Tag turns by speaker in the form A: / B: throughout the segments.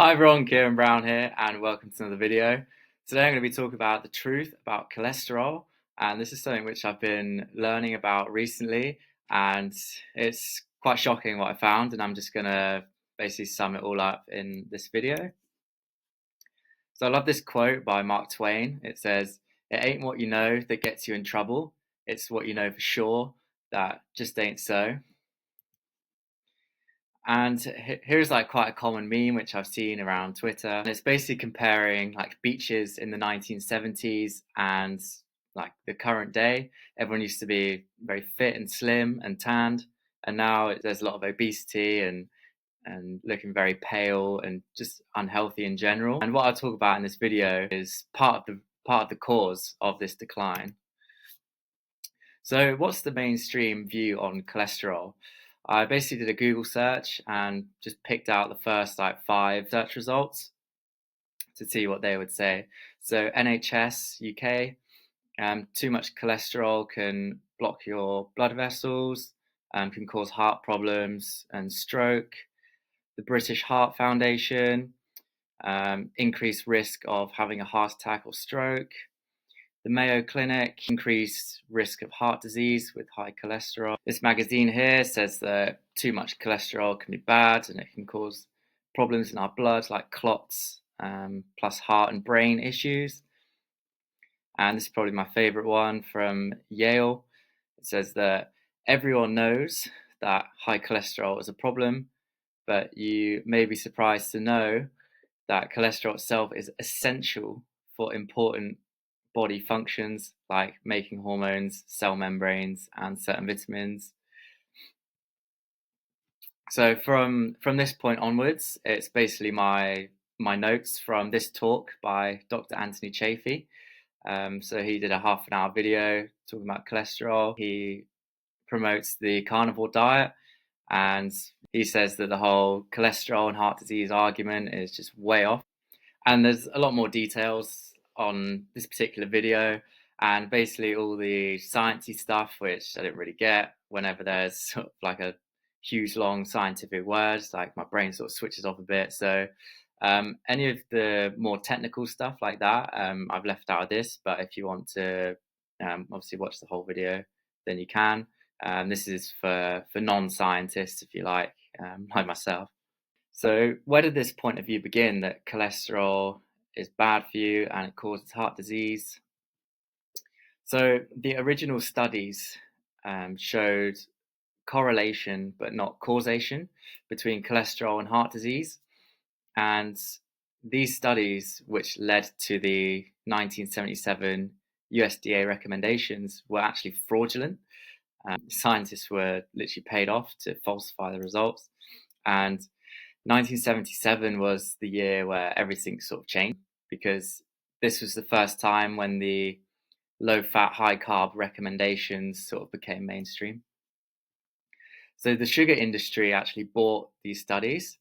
A: Hi everyone, Kieran Brown here, and welcome to another video. Today I'm going to be talking about the truth about cholesterol, and this is something which I've been learning about recently, and it's quite shocking what I found, and I'm just going to basically sum it all up in this video. So I love this quote by Mark Twain. It says, "It ain't what you know that gets you in trouble, it's what you know for sure that just ain't so." And here's like quite a common meme which I've seen around Twitter. And it's basically comparing like beaches in the 1970s and like the current day. Everyone used to be very fit and slim and tanned, and now there's a lot of obesity and looking very pale and just unhealthy in general. And what I'll talk about in this video is part of the cause of this decline. So, what's the mainstream view on cholesterol? I basically did a Google search and just picked out the first like 5 search results to see what they would say. So, NHS UK, too much cholesterol can block your blood vessels, can cause heart problems and stroke. The British Heart Foundation, increased risk of having a heart attack or stroke. The Mayo Clinic, increased risk of heart disease with high cholesterol. This magazine here says that too much cholesterol can be bad and it can cause problems in our blood like clots, plus heart and brain issues. And this is probably my favorite one from Yale. It says that everyone knows that high cholesterol is a problem, but you may be surprised to know that cholesterol itself is essential for important body functions like making hormones, cell membranes, and certain vitamins. So from this point onwards, it's basically my notes from this talk by Dr. Anthony Chaffee. So he did a half an hour video talking about cholesterol. He promotes the carnivore diet, and he says that the whole cholesterol and heart disease argument is just way off. And there's a lot more details on this particular video, and basically all the sciencey stuff which I didn't really get. Whenever there's sort of like a huge long scientific words, like my brain sort of switches off a bit. So any of the more technical stuff like that, I've left out of this, but if you want to obviously watch the whole video, then you can. This is for non-scientists, if you like myself. So, where did this point of view begin that cholesterol is bad for you and it causes heart disease? So, the original studies showed correlation but not causation between cholesterol and heart disease. And these studies, which led to the 1977 USDA recommendations, were actually fraudulent. Scientists were literally paid off to falsify the results. And 1977 was the year where everything sort of changed, because this was the first time when the low fat, high carb recommendations sort of became mainstream. So the sugar industry actually bought these studies.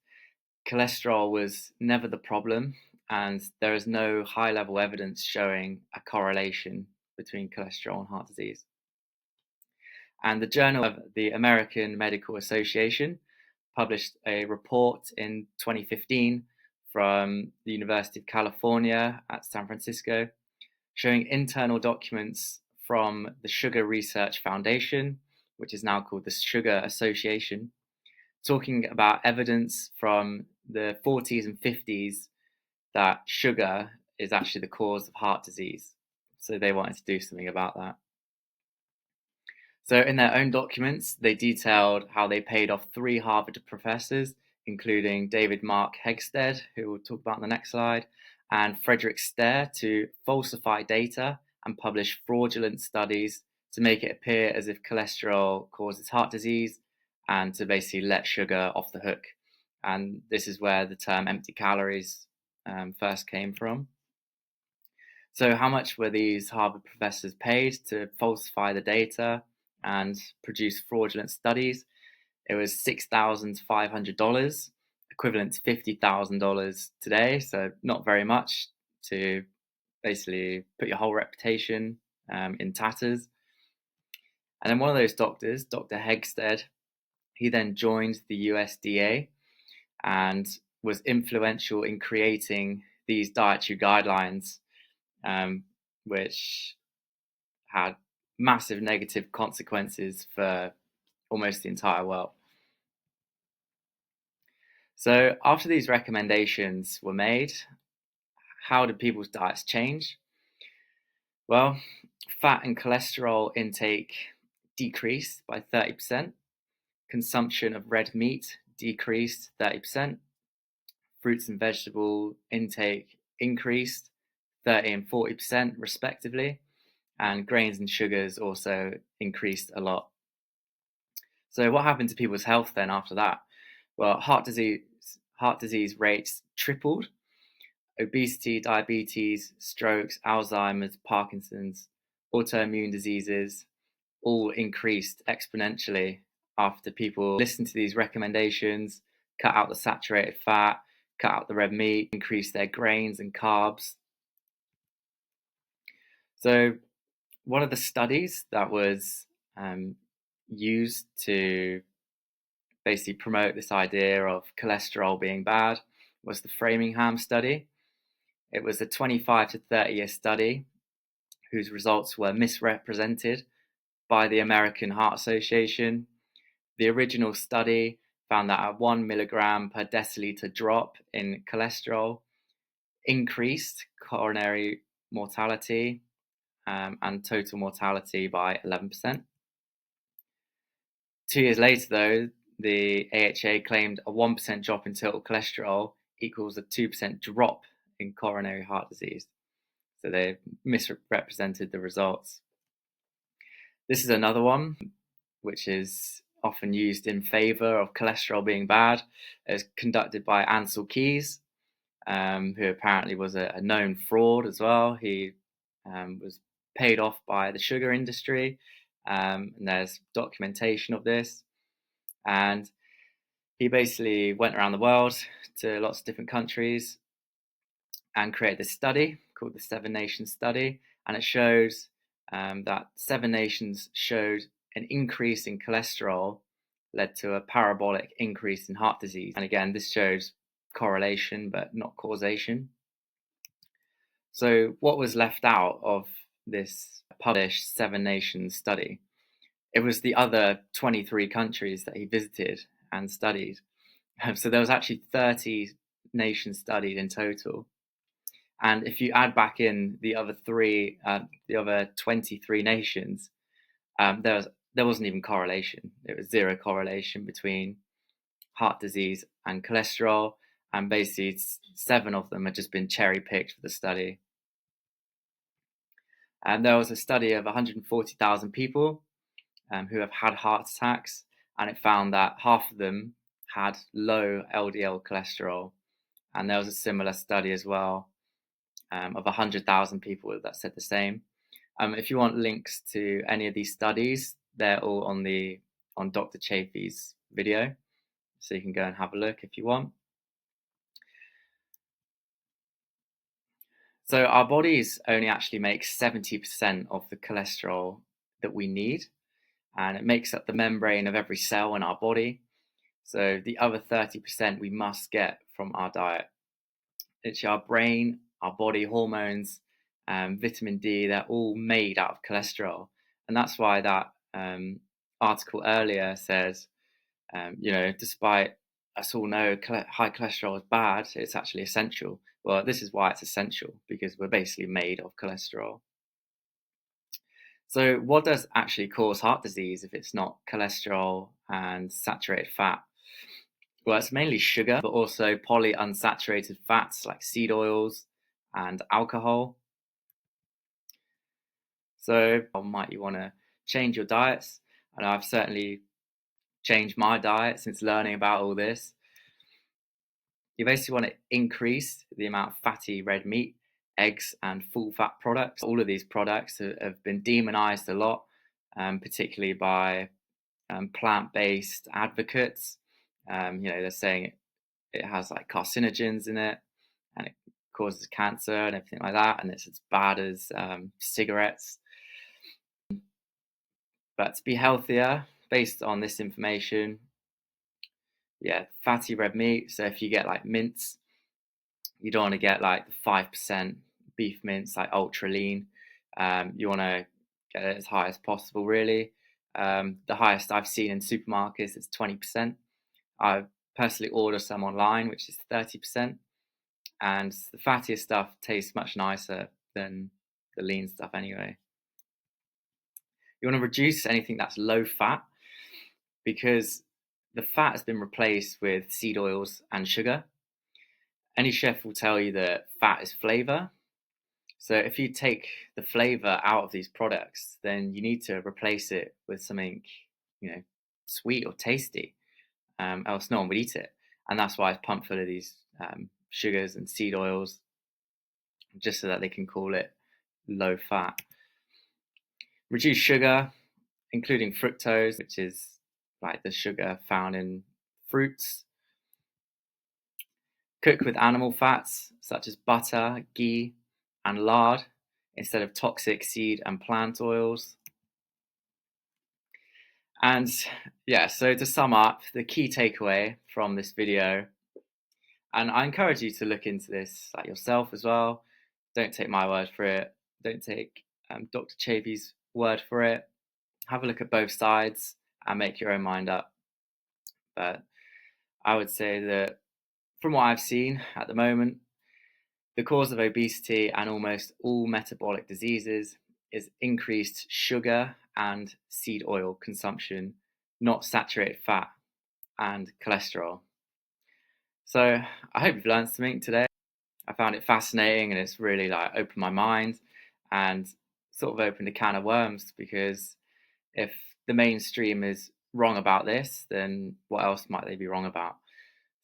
A: Cholesterol was never the problem, and there is no high level evidence showing a correlation between cholesterol and heart disease. And the Journal of the American Medical Association published a report in 2015 from the University of California at San Francisco, showing internal documents from the Sugar Research Foundation, which is now called the Sugar Association, talking about evidence from the 40s and 50s that sugar is actually the cause of heart disease. So they wanted to do something about that. So in their own documents, they detailed how they paid off 3 Harvard professors, including David Mark Hegstead, who we'll talk about in the next slide, and Frederick Stair, to falsify data and publish fraudulent studies to make it appear as if cholesterol causes heart disease and to basically let sugar off the hook. And this is where the term empty calories first came from. So how much were these Harvard professors paid to falsify the data and produce fraudulent studies? It was $6,500, equivalent to $50,000 today. So not very much to basically put your whole reputation in tatters. And then one of those doctors, Dr. Hegstead, he then joined the USDA, and was influential in creating these dietary guidelines, which had massive negative consequences for almost the entire world. So after these recommendations were made, how did people's diets change? Well, fat and cholesterol intake decreased by 30%, consumption of red meat decreased 30%, fruits and vegetable intake increased 30 and 40% respectively, and grains and sugars also increased a lot. So what happened to people's health then after that? Well, heart disease rates tripled. Obesity, diabetes, strokes, Alzheimer's, Parkinson's, autoimmune diseases all increased exponentially after people listened to these recommendations, cut out the saturated fat, cut out the red meat, increase their grains and carbs. So one of the studies that was used to basically promote this idea of cholesterol being bad was the Framingham study. It was a 25 to 30-year study whose results were misrepresented by the American Heart Association. The original study found that a 1 milligram per deciliter drop in cholesterol increased coronary mortality and total mortality by 11%. 2 years later, though, the AHA claimed a 1% drop in total cholesterol equals a 2% drop in coronary heart disease. So they misrepresented the results. This is another one which is often used in favor of cholesterol being bad. It's conducted by Ansel Keys, who apparently was a known fraud as well. He was paid off by the sugar industry, and there's documentation of this. And he basically went around the world to lots of different countries and created this study called the Seven Nations Study. And it shows that 7 nations showed an increase in cholesterol led to a parabolic increase in heart disease. And again, this shows correlation, but not causation. So what was left out of this published 7 nations study? It was the other 23 countries that he visited and studied. So there was actually 30 nations studied in total. And if you add back in the other 23 nations, there wasn't even correlation. It was zero correlation between heart disease and cholesterol, and basically 7 of them had just been cherry picked for the study. And there was a study of 140,000 people who have had heart attacks, and it found that half of them had low LDL cholesterol. And there was a similar study as well of 100,000 people that said the same. If you want links to any of these studies, they're all on Dr. Chafee's video, so you can go and have a look if you want. So our bodies only actually make 70% of the cholesterol that we need, and it makes up the membrane of every cell in our body. So the other 30% we must get from our diet. It's our brain, our body hormones, vitamin D, they're all made out of cholesterol. And that's why that article earlier says, despite us all know high cholesterol is bad, it's actually essential. Well, this is why it's essential, because we're basically made of cholesterol. So what does actually cause heart disease if it's not cholesterol and saturated fat? Well, it's mainly sugar, but also polyunsaturated fats like seed oils and alcohol. So might you want to change your diets? And I've certainly changed my diet since learning about all this. You basically want to increase the amount of fatty red meat, eggs, and full fat products. All of these products have been demonized a lot, particularly by plant-based advocates. They're saying it has like carcinogens in it, and it causes cancer and everything like that, and it's as bad as cigarettes. But to be healthier, based on this information, yeah, fatty red meat. So if you get like mince, you don't want to get like the 5% beef mince, like ultra lean. You want to get it as high as possible, really. The highest I've seen in supermarkets is 20%. I personally order some online, which is 30%. And the fattiest stuff tastes much nicer than the lean stuff anyway. You want to reduce anything that's low fat because the fat has been replaced with seed oils and sugar. Any chef will tell you that fat is flavor. So if you take the flavor out of these products, then you need to replace it with something, you know, sweet or tasty. Else no one would eat it. And that's why it's pumped full of these sugars and seed oils, just so that they can call it low fat. Reduce sugar, including fructose, which is like the sugar found in fruits. Cook with animal fats such as butter, ghee, and lard instead of toxic seed and plant oils. And yeah, so to sum up, the key takeaway from this video, and I encourage you to look into this like yourself as well. Don't take my word for it. Don't take Dr. Chavy's word for it. Have a look at both sides and make your own mind up. But I would say that from what I've seen at the moment, the cause of obesity and almost all metabolic diseases is increased sugar and seed oil consumption, not saturated fat and cholesterol. So I hope you've learned something today. I found it fascinating and it's really like opened my mind and sort of opened a can of worms, because if the mainstream is wrong about this, then what else might they be wrong about?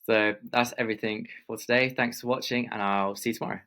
A: So that's everything for today. Thanks for watching, and I'll see you tomorrow.